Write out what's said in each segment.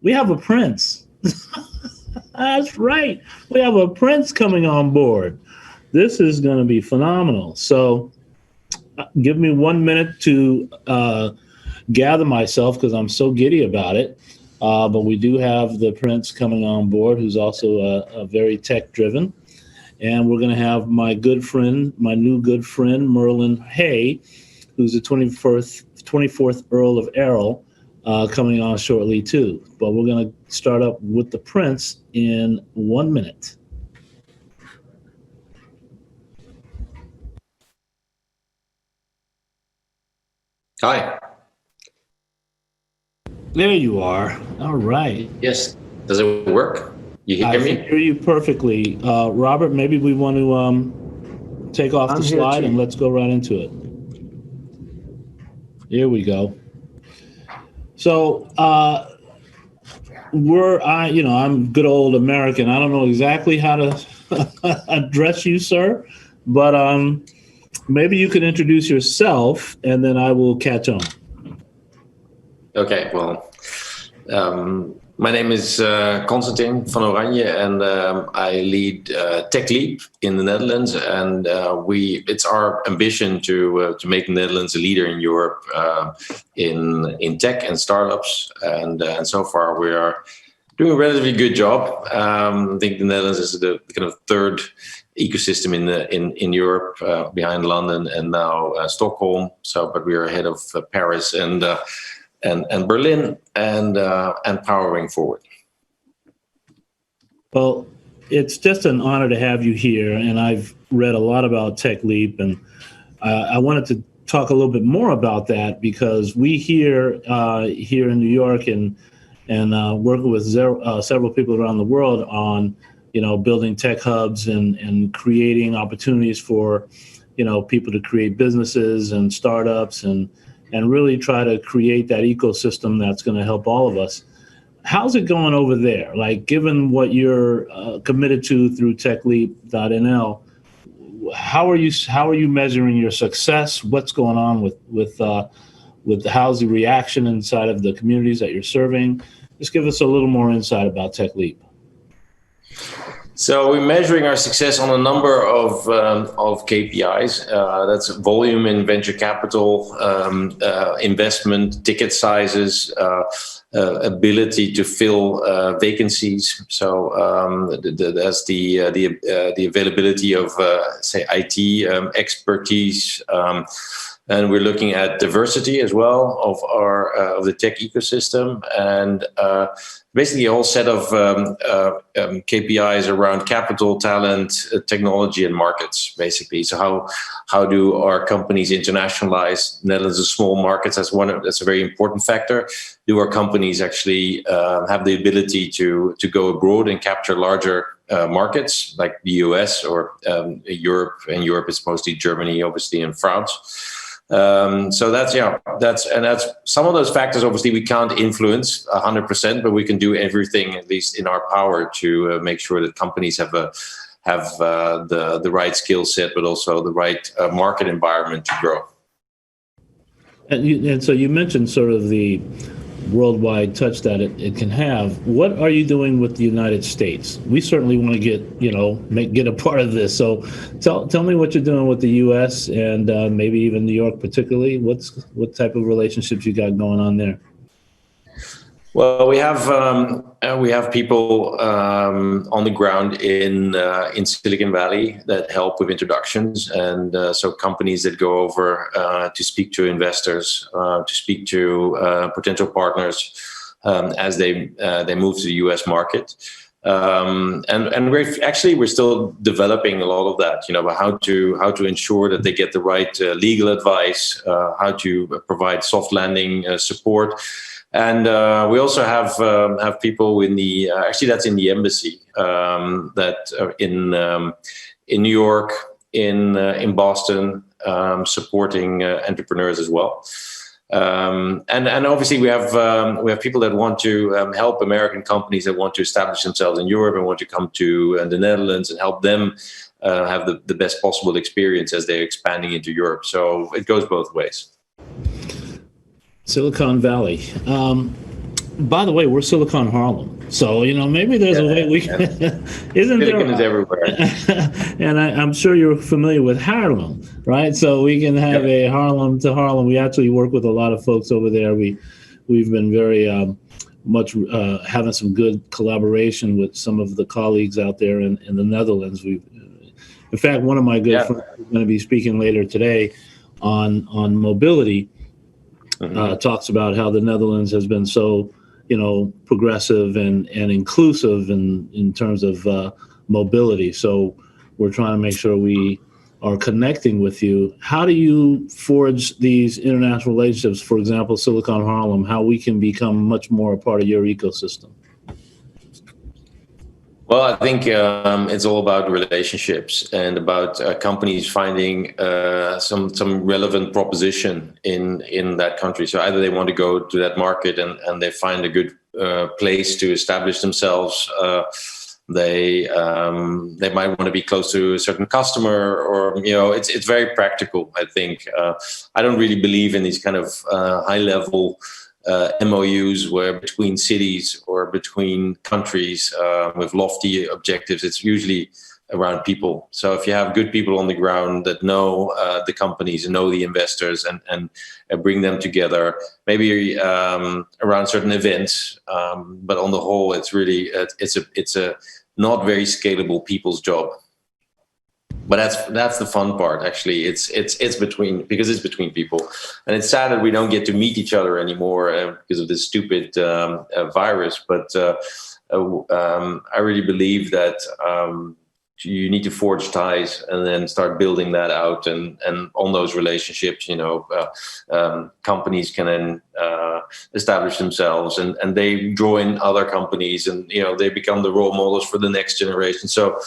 We have a prince. That's right. We have a prince coming on board. This is going to be phenomenal. So give me 1 minute to gather myself because I'm so giddy about it. But we do have the prince coming on board, who's also a very tech driven. And we're going to have my good friend, my new good friend, Merlin Hay, who's the 24th Earl of Erroll, coming on shortly too. But we're going to start up with the prince in 1 minute. Hi. There you are. All right. Yes. Does it work? You hear me? I hear you perfectly. Robert, maybe we want to take off the slide and let's go right into it. Here we go. So I'm good old American. I don't know exactly how to address you, sir, but maybe you can introduce yourself and then I will catch on. Okay, well, my name is Constantijn van Oranje, and I lead Tech Leap in the Netherlands. And it's our ambition to make the Netherlands a leader in Europe in tech and startups. And so far, we are doing a relatively good job. I think the Netherlands is the kind of third ecosystem in Europe, behind London and now Stockholm. But we are ahead of Paris and Berlin and powering forward. Well, it's just an honor to have you here, and I've read a lot about Tech Leap, and I wanted to talk a little bit more about that because we here in New York and working with several people around the world on building tech hubs and creating opportunities for people to create businesses and startups and really try to create that ecosystem that's going to help all of us. How's it going over there? Like, given what you're committed to through techleap.nl, how are you measuring your success? What's going on with how's the reaction inside of the communities that you're serving? Just give us a little more insight about Tech Leap. So we're measuring our success on a number of KPIs. That's volume in venture capital, investment, ticket sizes, ability to fill vacancies. So that's the availability of say IT expertise. And we're looking at diversity as well of the tech ecosystem, and basically a whole set of KPIs around capital, talent, technology, and markets. Basically, so how do our companies internationalize? Netherlands is a small market. That's a very important factor. Do our companies actually have the ability to go abroad and capture larger markets like the US or Europe? And Europe is mostly Germany, obviously, and France. So that's some of those factors. Obviously, we can't influence 100%, but we can do everything, at least in our power, to make sure that companies have the right skill set, but also the right market environment to grow. And so you mentioned sort of the worldwide touch that it can have. What are you doing with the United States? We certainly want to get a part of this. So tell me what you're doing with the U.S. and maybe even New York particularly. What type of relationships you got going on there? Well, we have people on the ground in Silicon Valley that help with introductions, and so companies that go over to speak to investors, to speak to potential partners as they move to the U.S. market. And we're still developing a lot of that, how to ensure that they get the right legal advice, how to provide soft landing support. And we also have people in the that's in the embassy that in New York, in Boston, supporting entrepreneurs as well. And obviously we have people that want to help American companies that want to establish themselves in Europe and want to come to the Netherlands and help them have the best possible experience as they're expanding into Europe. So it goes both ways. Silicon Valley. by the way, we're Silicon Harlem, so maybe there's a way we can. Isn't Silicon there? is everywhere. And I'm sure you're familiar with Harlem, right? So we can have a Harlem to Harlem. We actually work with a lot of folks over there. We've been very much having some good collaboration with some of the colleagues out there in the Netherlands. In fact, one of my good friends is going to be speaking later today on mobility. Talks about how the Netherlands has been so, progressive and inclusive in terms of mobility. So we're trying to make sure we are connecting with you. How do you forge these international relationships? For example, Silicon Harlem, how we can become much more a part of your ecosystem? Well, I think it's all about relationships and about companies finding some relevant proposition in that country. So either they want to go to that market and they find a good place to establish themselves. They might want to be close to a certain customer, or it's very practical. I think I don't really believe in these kind of high level MOUs where between cities or between countries with lofty objectives. It's usually around people. So if you have good people on the ground that know the companies and know the investors and bring them together, maybe around certain events, but on the whole, it's really it's a not very scalable people's job. But that's the fun part, actually. It's between people, and it's sad that we don't get to meet each other anymore because of this stupid virus. But I really believe that you need to forge ties and then start building that out, and on those relationships, companies can then establish themselves, and they draw in other companies, and they become the role models for the next generation. So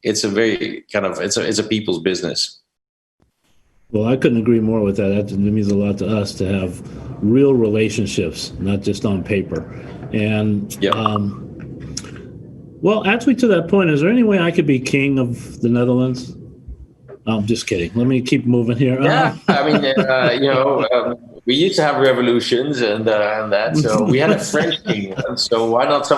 it's a very it's a people's business. Well, I couldn't agree more with that. That means a lot to us to have real relationships, not just on paper. And well, actually, to that point, is there any way I could be king of the Netherlands? No, I'm just kidding. Let me keep moving here. Yeah, I mean, we used to have revolutions and that. So we had a French king. So why not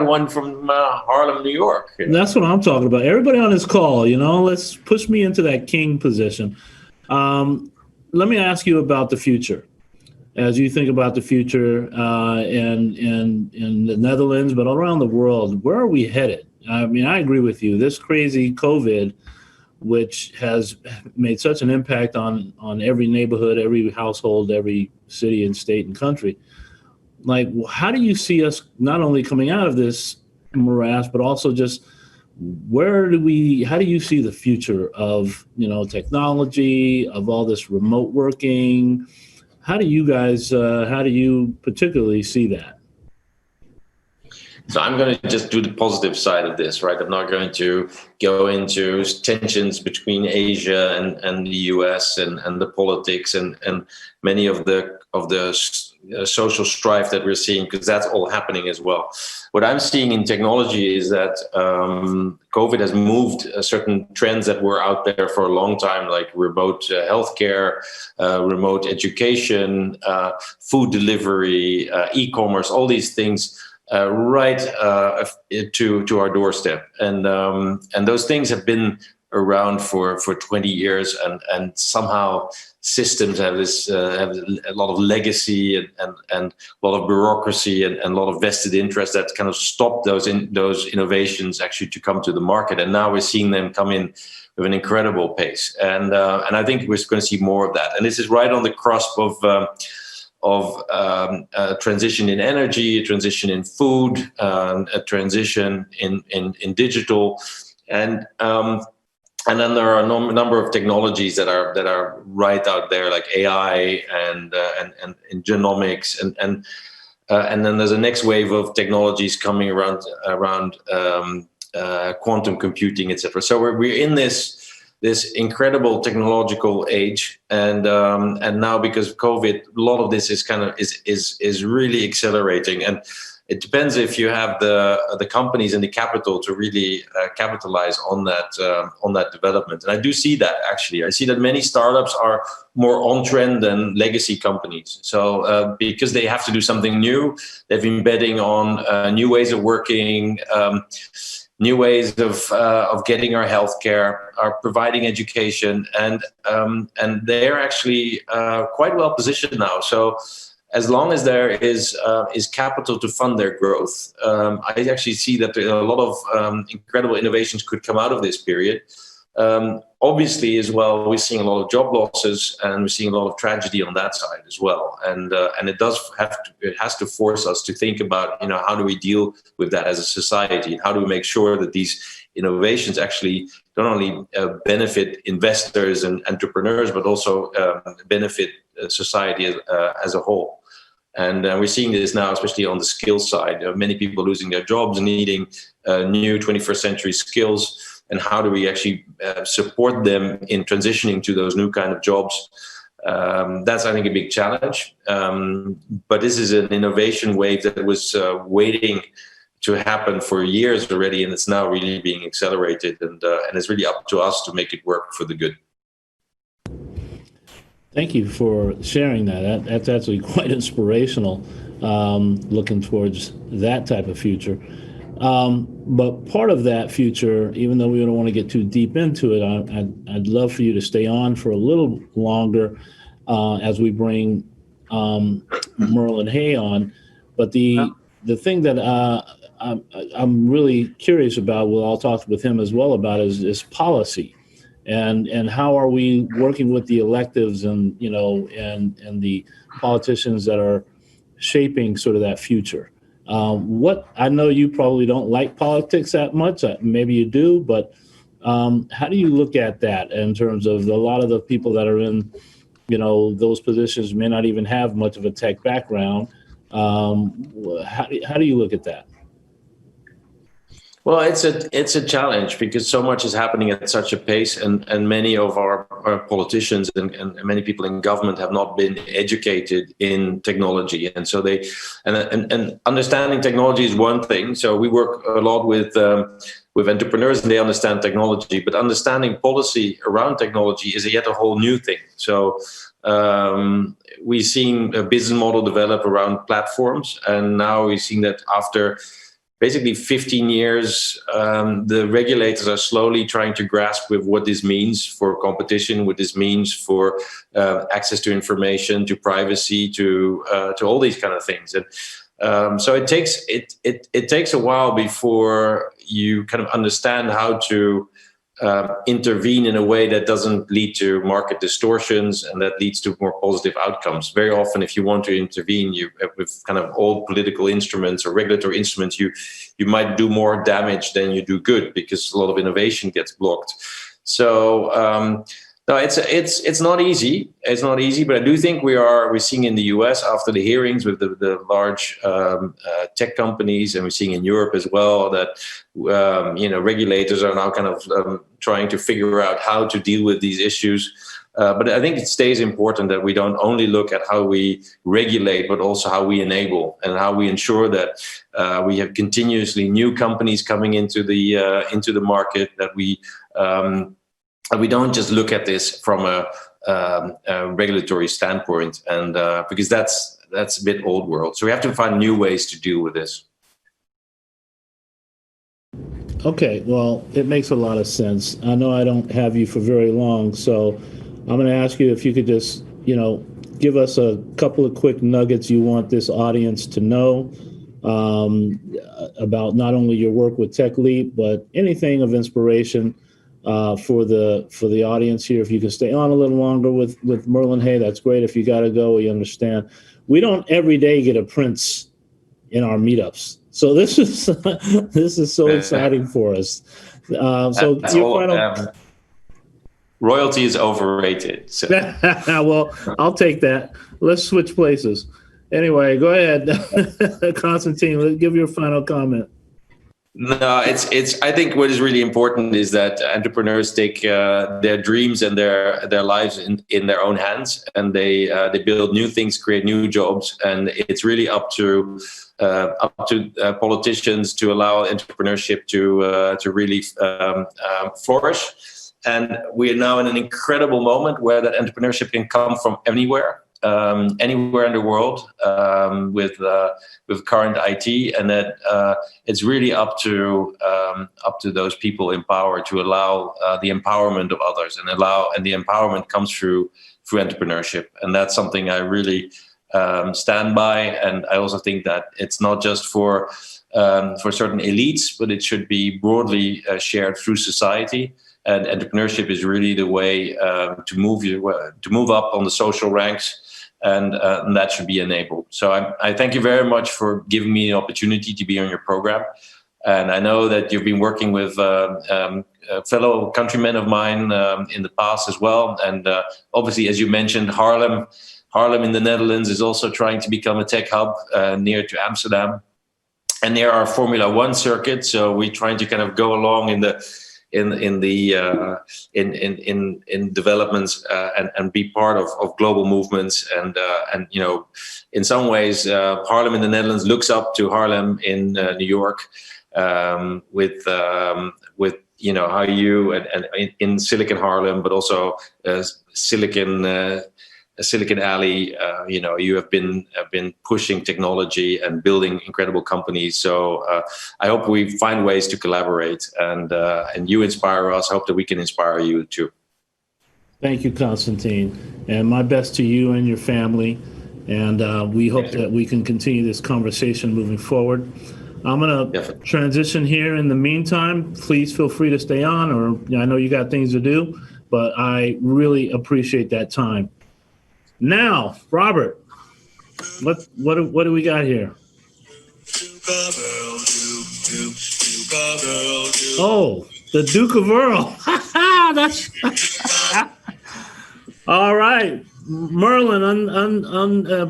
one from Harlem, New York? That's what I'm talking about. Everybody on this call, let's push me into that king position. Let me ask you about the future. As you think about the future in the Netherlands, but around the world, where are we headed? I mean, I agree with you. This crazy COVID, which has made such an impact on every neighborhood, every household, every city and state and country. Like, how do you see us not only coming out of this morass, but also just how do you see the future of, technology, of all this remote working? How do you particularly see that? So I'm going to just do the positive side of this, right? I'm not going to go into tensions between Asia and the US and the politics and many of the social strife that we're seeing, because that's all happening as well. What I'm seeing in technology is that COVID has moved certain trends that were out there for a long time, like remote healthcare, remote education, food delivery, e-commerce, all these things. Right to our doorstep, and those things have been around for 20 years, and somehow systems have a lot of legacy and a lot of bureaucracy and a lot of vested interest that kind of stopped those innovations actually to come to the market, and now we're seeing them come in with an incredible pace, and I think we're going to see more of that, and this is right on the cusp of a transition in energy, a transition in food, a transition in digital, and then there are a number of technologies that are right out there, like AI and genomics, and then there's a next wave of technologies coming around quantum computing, etc. So we're in this this incredible technological age, and now because of COVID, a lot of this is really accelerating, and it depends if you have the companies and the capital to really capitalize on that development. And I do see that, actually. I see that many startups are more on trend than legacy companies. So because they have to do something new, they've been betting on new ways of working, new ways of getting our healthcare, are providing education, and they're actually quite well positioned now. So as long as there is capital to fund their growth, I actually see that a lot of incredible innovations could come out of this period. Obviously, as well, we're seeing a lot of job losses, and we're seeing a lot of tragedy on that side as well. And it has to force us to think about, how do we deal with that as a society, and how do we make sure that these innovations actually not only benefit investors and entrepreneurs, but also benefit society as a whole. And we're seeing this now, especially on the skills side. Many people losing their jobs, needing new 21st century skills. And how do we actually support them in transitioning to those new kind of jobs? That's, I think, a big challenge. But this is an innovation wave that was waiting to happen for years already, and it's now really being accelerated. And it's really up to us to make it work for the good. Thank you for sharing that. That's actually quite inspirational, looking towards that type of future. But part of that future, even though we don't want to get too deep into it, I'd love for you to stay on for a little longer as we bring Merlin Hay on. But the thing that I'm really curious about, I'll talk with him as well about, is policy. And how are we working with the electives and and the politicians that are shaping sort of that future? What I know you probably don't like politics that much. Maybe you do, but how do you look at that in terms of a lot of the people that are in those positions may not even have much of a tech background? How do you look at that? Well, it's a challenge because so much is happening at such a pace, and many of our politicians and many people in government have not been educated in technology, and so and understanding technology is one thing. So we work a lot with entrepreneurs, and they understand technology, but understanding policy around technology is yet a whole new thing. So we've seen a business model develop around platforms, and now we've seen that after basically 15 years, the regulators are slowly trying to grasp with what this means for competition, what this means for access to information, to privacy, to all these kind of things. And so it takes a while before you kind of understand how to intervene in a way that doesn't lead to market distortions and that leads to more positive outcomes. Very often, if you want to intervene, with kind of old political instruments or regulatory instruments, you might do more damage than you do good because a lot of innovation gets blocked. So no, it's not easy. It's not easy, but I do think we're seeing in the US after the hearings with the large tech companies, and we're seeing in Europe as well that regulators are now kind of trying to figure out how to deal with these issues. But I think it stays important that we don't only look at how we regulate, but also how we enable and how we ensure that we have continuously new companies coming into the market, that we don't just look at this from a regulatory standpoint, and because that's a bit old world. So we have to find new ways to deal with this. Okay, well, it makes a lot of sense. I know I don't have you for very long, so I'm going to ask you if you could just, give us a couple of quick nuggets you want this audience to know about not only your work with TechLeap, but anything of inspiration for the audience here. If you can stay on a little longer with Merlin Hay, that's great. If you got to go, we understand. We don't every day get a Prince in our meetups, so this is so exciting for us. So royalty is overrated. So. Well, I'll take that. Let's switch places. Anyway, go ahead, Constantijn. Give your final comment. No, it's. I think what is really important is that entrepreneurs take their dreams and their lives in their own hands, and they build new things, create new jobs, and it's really up to politicians to allow entrepreneurship to really flourish. And we are now in an incredible moment where that entrepreneurship can come from anywhere. Anywhere in the world with current IT, and that it's really up to those people in power to allow the empowerment of others, and the empowerment comes through entrepreneurship, and that's something I really stand by. And I also think that it's not just for certain elites, but it should be broadly shared through society. And entrepreneurship is really the way to move up on the social ranks. And that should be enabled. So I thank you very much for giving me the opportunity to be on your program. And I know that you've been working with fellow countrymen of mine in the past as well. And obviously, as you mentioned, Harlem in the Netherlands is also trying to become a tech hub near to Amsterdam. And there are Formula One circuits. So we're trying to kind of go along in developments and be part of global movements, and in some ways Harlem in the Netherlands looks up to Harlem in New York, with how you and in Silicon Harlem, but also Silicon Alley, you have been pushing technology and building incredible companies. So I hope we find ways to collaborate, and you inspire us. I hope that we can inspire you too. Thank you, Constantijn, and my best to you and your family. And we hope that we can continue this conversation moving forward. I'm going to transition here. In the meantime, please feel free to stay on, or I know you got things to do, but I really appreciate that time. Now, Robert, what do we got here? Oh, the Duke of Earl. That's all right. Merlin,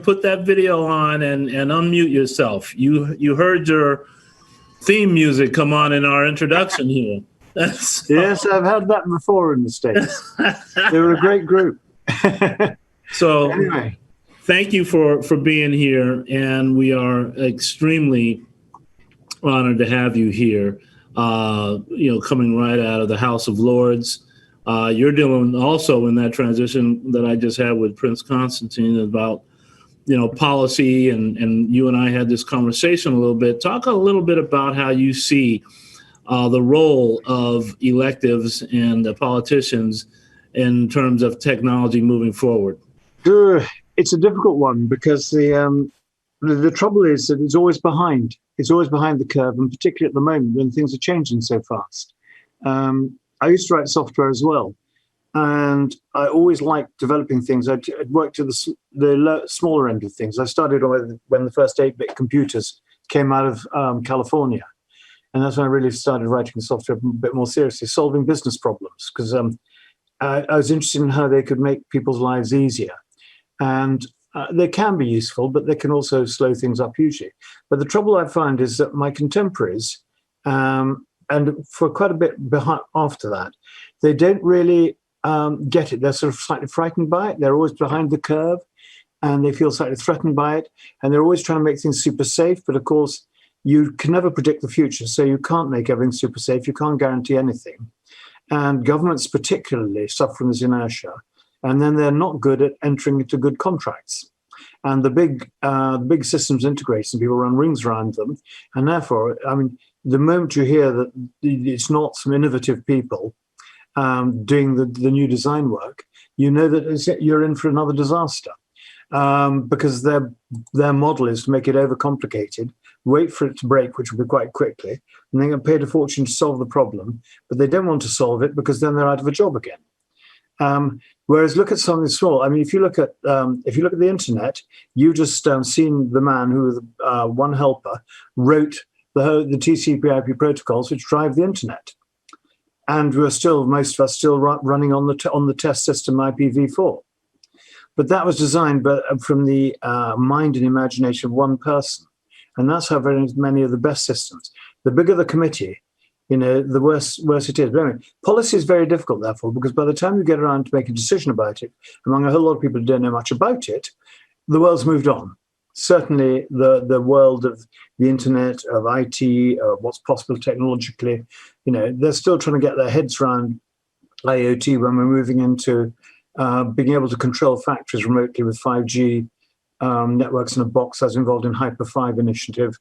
put that video on and unmute yourself. You heard your theme music come on in our introduction here. Yes, I've had that before in the States. They were a great group. So anyway, thank you for being here, and we are extremely honored to have you here. Coming right out of the House of Lords. You're dealing also in that transition that I just had with Prince Constantijn about, policy, and you and I had this conversation a little bit. Talk a little bit about how you see the role of electives and the politicians in terms of technology moving forward. It's a difficult one because the trouble is that it's always behind. It's always behind the curve, and particularly at the moment when things are changing so fast. I used to write software as well, and I always liked developing things. I worked to the smaller end of things. I started when the first 8-bit computers came out of California, and that's when I really started writing software a bit more seriously, solving business problems, because I was interested in how they could make people's lives easier. And they can be useful, but they can also slow things up hugely. But the trouble I find is that my contemporaries, and for quite a bit behind, after that, they don't really get it. They're sort of slightly frightened by it. They're always behind the curve, and they feel slightly threatened by it. And they're always trying to make things super safe. But of course, you can never predict the future, so you can't make everything super safe. You can't guarantee anything. And governments particularly suffer from this inertia. And then they're not good at entering into good contracts. And the big systems integrators, people run rings around them. And therefore, the moment you hear that it's not some innovative people doing the new design work, you know that you're in for another disaster. Because their model is to make it overcomplicated, wait for it to break, which will be quite quickly, and then get paid a fortune to solve the problem. But they don't want to solve it because then they're out of a job again. Whereas look at something small. If you look at the internet, you just seen the man who, one helper, wrote the TCP/IP protocols which drive the internet, and most of us still running on the test system IPv4. But that was designed from the mind and imagination of one person, and that's how very many of the best systems. the bigger the committee, the worse it is. But anyway, policy is very difficult, therefore, because by the time you get around to make a decision about it, among a whole lot of people who don't know much about it, the world's moved on. Certainly, the world of the internet, of IT, of what's possible technologically, they're still trying to get their heads around IoT when we're moving into being able to control factories remotely with 5G networks in a box, as involved in Hyper 5 initiative.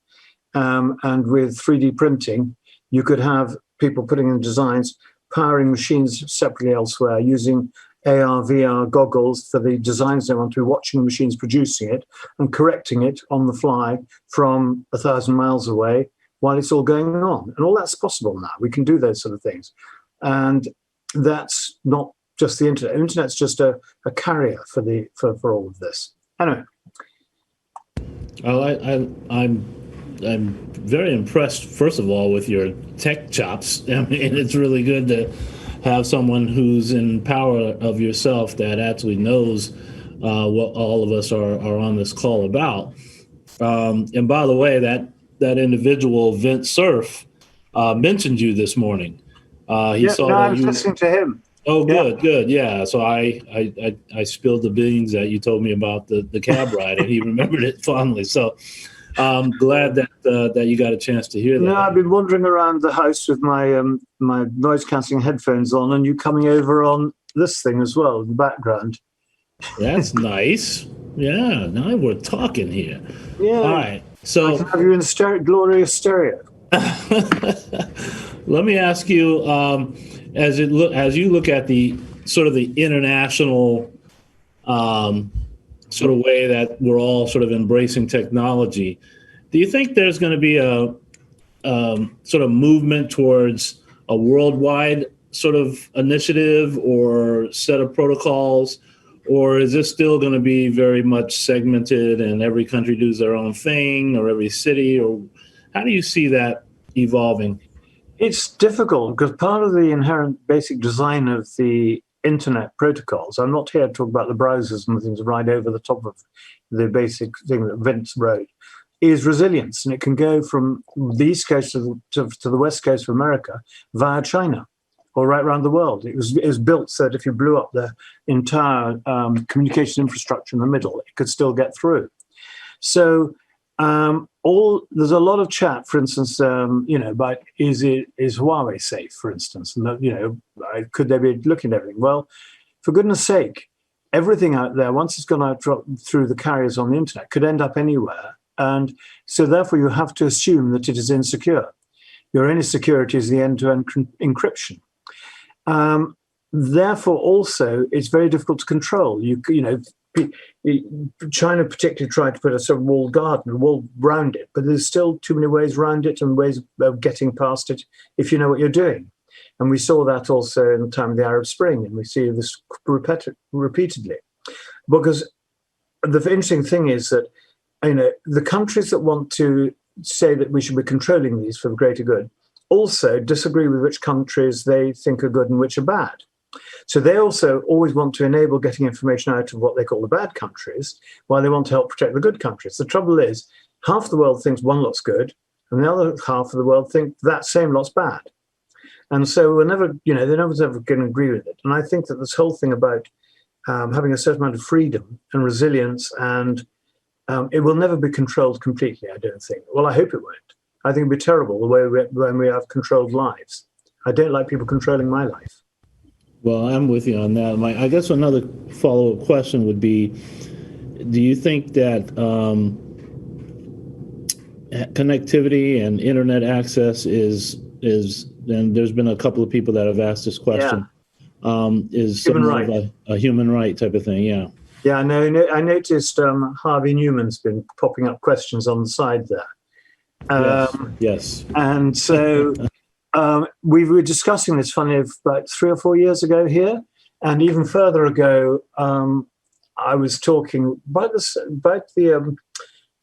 And with 3D printing, you could have people putting in designs, powering machines separately elsewhere, using AR, VR goggles for the designs they want to be watching the machines producing it and correcting it on the fly from 1,000 miles away while it's all going on. And all that's possible now. We can do those sort of things. And that's not just the internet. The internet's just a carrier for all of this. Anyway. Well, I'm very impressed, first of all, with your tech chops. I mean, it's really good to have someone who's in power of yourself that actually knows what all of us are on this call about. And by the way, that individual, Vince Cerf, mentioned you this morning. I was listening to him. Oh, good. Yeah. So I spilled the beans that you told me about the cab ride, and he remembered it fondly. So I'm glad that you got a chance to hear that. No, I've been wandering around the house with my my noise cancelling headphones on, and you coming over on this thing as well in the background. That's nice. Yeah. Now we're talking here. Yeah. All right. So I can have you in glorious stereo. Let me ask you, as you look at the sort of the international sort of way that we're all sort of embracing technology, do you think there's going to be a sort of movement towards a worldwide sort of initiative or set of protocols, or is this still going to be very much segmented and every country does their own thing, or every city, or how do you see that evolving? It's difficult because part of the inherent basic design of the internet protocols, I'm not here to talk about the browsers and the things right over the top of the basic thing that Vince wrote, is resilience. And it can go from the East Coast to the West Coast of America via China or right around the world. It was built so that if you blew up the entire communication infrastructure in the middle, it could still get through. So there's a lot of chat, for instance, about is Huawei safe, for instance, and could they be looking at everything? Well, for goodness sake, everything out there, once it's gone out through the carriers on the internet, could end up anywhere, and so therefore you have to assume that it is insecure. Your only security is the end-to-end encryption. Therefore, also, it's very difficult to control. China particularly tried to put a sort of walled garden, a wall around it, but there's still too many ways around it and ways of getting past it if you know what you're doing. And we saw that also in the time of the Arab Spring, and we see this repeatedly. Because the interesting thing is that the countries that want to say that we should be controlling these for the greater good also disagree with which countries they think are good and which are bad. So they also always want to enable getting information out of what they call the bad countries, while they want to help protect the good countries. The trouble is, half the world thinks one lot's good, and the other half of the world think that same lot's bad. And so they're never going to agree with it. And I think that this whole thing about having a certain amount of freedom and resilience, and it will never be controlled completely, I don't think. Well, I hope it won't. I think it'd be terrible the way when we have controlled lives. I don't like people controlling my life. Well, I'm with you on that. I guess another follow-up question would be, do you think that connectivity and internet access is, and there's been a couple of people that have asked this question, is somewhat of a human right type of thing? Yeah. Yeah, no, I noticed Harvey Newman's been popping up questions on the side there. Yes. And so... we were discussing this, funny, about 3 or 4 years ago here, and even further ago, I was talking about the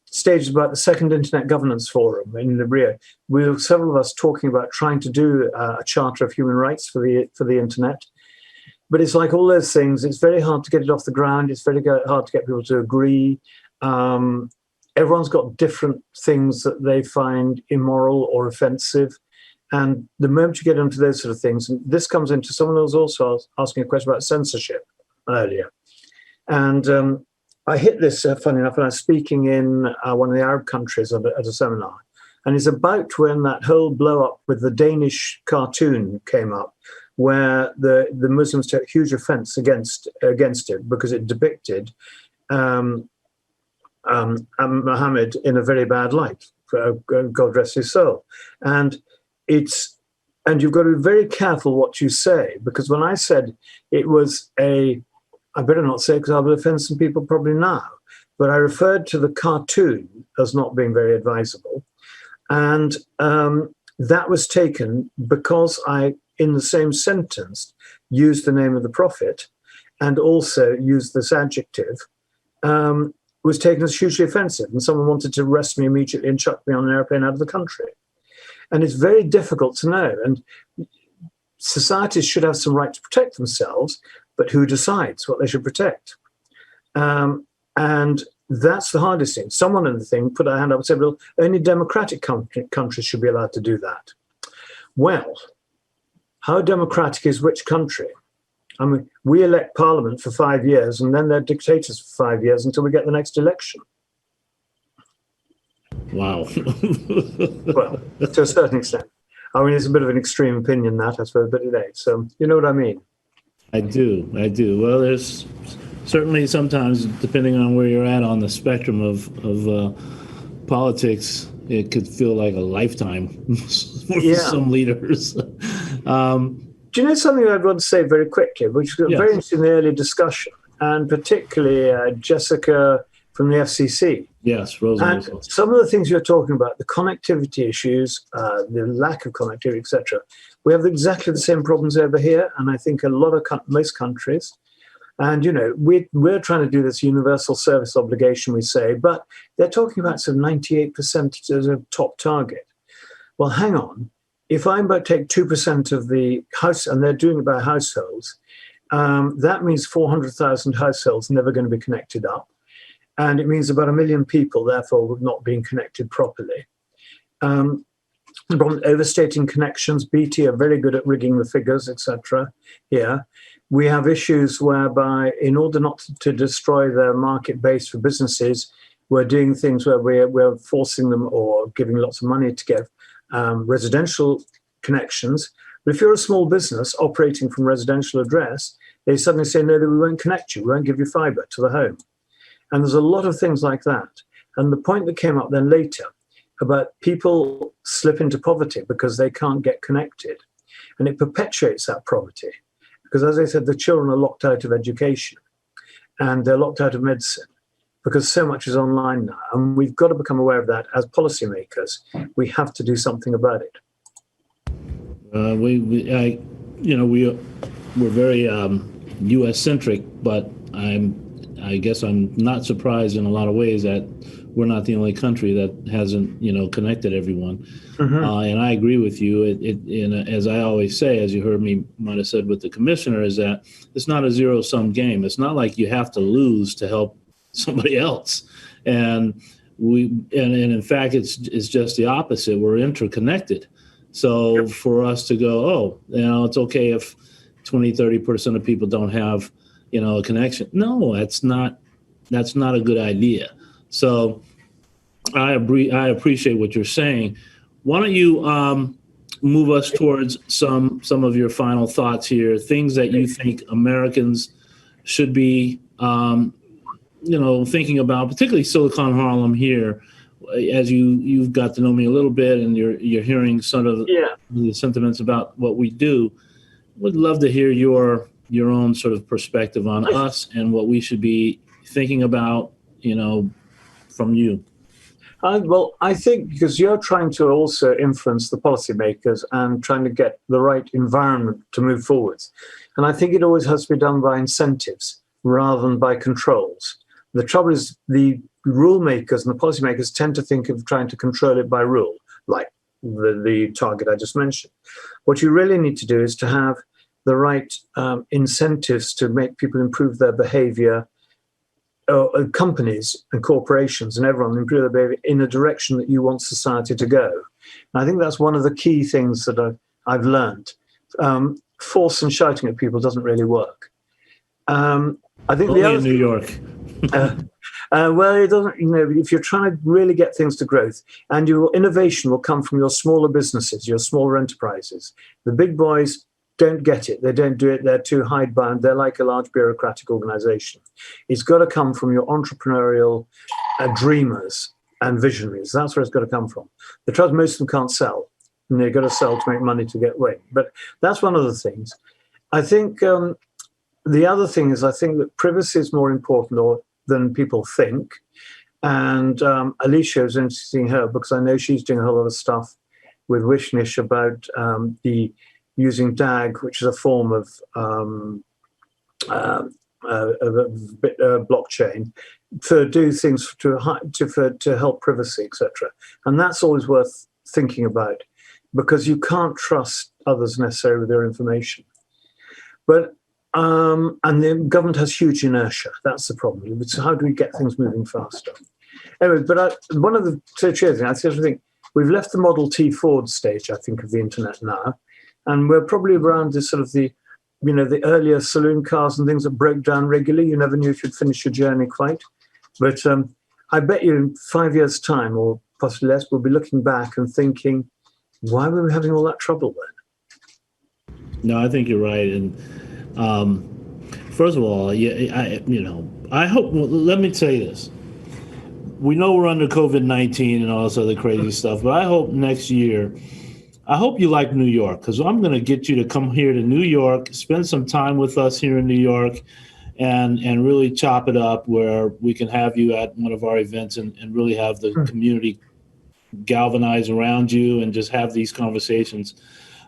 stages about the second Internet Governance Forum in Rio. We were several of us talking about trying to do a Charter of Human Rights for the Internet, but it's like all those things. It's very hard to get it off the ground. It's very hard to get people to agree. everyone's got different things that they find immoral or offensive. And the moment you get into those sort of things, and this comes into, someone was also asking a question about censorship earlier. And I hit this, funny enough, when I was speaking in one of the Arab countries at a seminar. And it's about when that whole blow up with the Danish cartoon came up, where the Muslims took huge offense against it because it depicted Muhammad in a very bad light. God rest his soul. And you've got to be very careful what you say, because when I said it was I better not say because I will offend some people probably now, but I referred to the cartoon as not being very advisable. And that was taken because I, in the same sentence, used the name of the prophet and also used this adjective, was taken as hugely offensive. And someone wanted to arrest me immediately and chuck me on an airplane out of the country. And it's very difficult to know. And societies should have some right to protect themselves, but who decides what they should protect? And that's the hardest thing. Someone in the thing put their hand up and said, well, only democratic countries should be allowed to do that. Well, how democratic is which country? I mean, we elect parliament for 5 years and then they're dictators for 5 years until we get the next election. Wow. Well, to a certain extent. I mean, it's a bit of an extreme opinion, that, I suppose, but it ain't. So you know what I mean? I do. Well, there's certainly sometimes, depending on where you're at on the spectrum of politics, it could feel like a lifetime for some leaders. Do you know something I'd want to say very quickly, which was very interesting in the early discussion, and particularly Jessica from the FCC. Yes, Rosa. And some of the things you're talking about, the connectivity issues, the lack of connectivity, etc. We have exactly the same problems over here, and I think a lot of most countries. And you know, we're trying to do this universal service obligation, we say, but they're talking about some 98% as a top target. Well, hang on. If I take 2% of the house, and they're doing it by households, that means 400,000 households never going to be connected up. And it means about 1 million people, therefore, not being connected properly. The problem, overstating connections. BT are very good at rigging the figures, etc. Here, we have issues whereby, in order not to destroy their market base for businesses, we're doing things where we're forcing them or giving lots of money to get residential connections. But if you're a small business operating from residential address, they suddenly say, no, we won't connect you. We won't give you fiber to the home. And there's a lot of things like that. And the point that came up then later about people slip into poverty because they can't get connected. And it perpetuates that poverty. Because as I said, the children are locked out of education and they're locked out of medicine because so much is online now. And we've got to become aware of that as policymakers. We have to do something about it. We're very U.S. centric, but I guess I'm not surprised in a lot of ways that we're not the only country that hasn't, connected everyone. Mm-hmm. And I agree with you. As I always say, as you heard me might have said with the commissioner, is that it's not a zero-sum game. It's not like you have to lose to help somebody else. And in fact, it's just the opposite. We're interconnected. So for us to go, it's okay if 20-30% of people don't have a connection. No, that's not a good idea. So I appreciate what you're saying. Why don't you move us towards some of your final thoughts here, things that you think Americans should be thinking about, particularly Silicon Harlem here, as you've got to know me a little bit and you're hearing some of the sentiments about what we do. Would love to hear your own sort of perspective on us and what we should be thinking about, from you. Well, I think because you're trying to also influence the policymakers and trying to get the right environment to move forwards. And I think it always has to be done by incentives rather than by controls. The trouble is the rule makers and the policymakers tend to think of trying to control it by rule, like the target I just mentioned. What you really need to do is to have the right incentives to make people improve their behavior companies and corporations and everyone improve their behavior in a direction that you want society to go. And I think that's one of the key things that I've learned. Force and shouting at people doesn't really work. I think only the other in New York. well, it doesn't. If you're trying to really get things to growth, and your innovation will come from your smaller businesses, your smaller enterprises. The big boys don't get it. They don't do it. They're too hidebound. They're like a large bureaucratic organization. It's got to come from your entrepreneurial dreamers and visionaries. That's where it's got to come from. The trouble, most of them can't sell. And they've got to sell to make money to get away. But that's one of the things. I think the other thing is I think that privacy is more important than people think. And Alicia was interesting her because I know she's doing a whole lot of stuff with Wishnish about the using DAG, which is a form of blockchain, to do things to help privacy, etc. And that's always worth thinking about because you can't trust others necessarily with their information. But and the government has huge inertia. That's the problem. So how do we get things moving faster? Anyway, but one of the things I think we've left the Model T forward stage, I think, of the internet now, and we're probably around this sort of the earlier saloon cars and things that broke down regularly. You never knew if you'd finish your journey quite. But I bet you in 5 years' time, or possibly less, we'll be looking back and thinking, why were we having all that trouble then? No, I think you're right. And first of all, I hope. Well, let me say this: we know we're under COVID-19 and all this other crazy stuff, but I hope next year. I hope you like New York because I'm going to get you to come here to New York, spend some time with us here in New York, and really chop it up where we can have you at one of our events and really have the community galvanize around you and just have these conversations.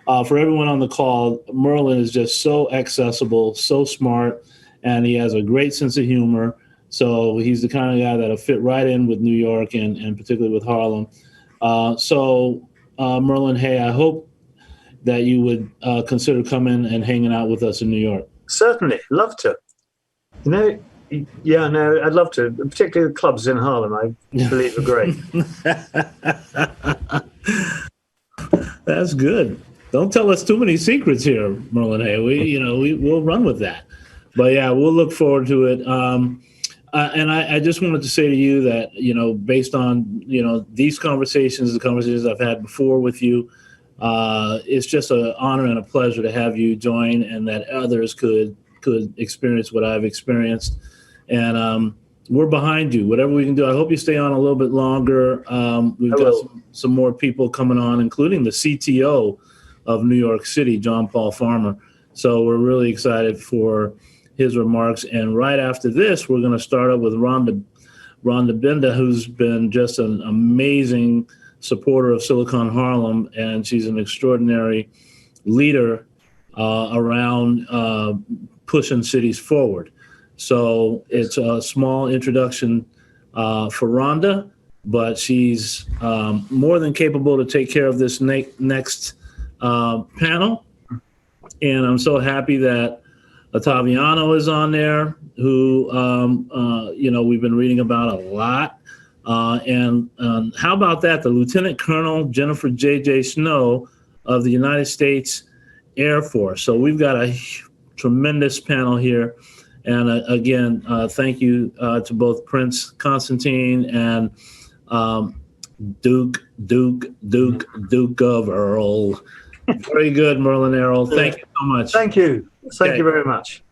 For everyone on the call, Merlin is just so accessible, so smart, and he has a great sense of humor. So he's the kind of guy that'll fit right in with New York and particularly with Harlem. Merlin, hey, I hope that you would consider coming and hanging out with us in New York. Certainly, love to. I'd love to. Particularly the clubs in Harlem, I believe are great. That's good. Don't tell us too many secrets here, Merlin. Hey, we'll run with that. But yeah, we'll look forward to it. And I just wanted to say to you that, based on, these conversations, the conversations I've had before with you, it's just an honor and a pleasure to have you join and that others could experience what I've experienced. And we're behind you, whatever we can do. I hope you stay on a little bit longer. We've got some more people coming on, including the CTO of New York City, John Paul Farmer. So we're really excited for his remarks. And right after this, we're going to start up with Rhonda Benda, who's been just an amazing supporter of Silicon Harlem, and she's an extraordinary leader around pushing cities forward. So it's a small introduction for Rhonda, but she's more than capable to take care of this next panel. And I'm so happy that Ottaviano is on there, who, we've been reading about a lot. And how about that? The Lieutenant Colonel Jennifer J.J. Snow of the United States Air Force. So we've got a tremendous panel here. And again, thank you to both Prince Constantine and Duke of Erroll. Very good, Merlin Erroll. Thank you so much. Thank you. Thank you very much.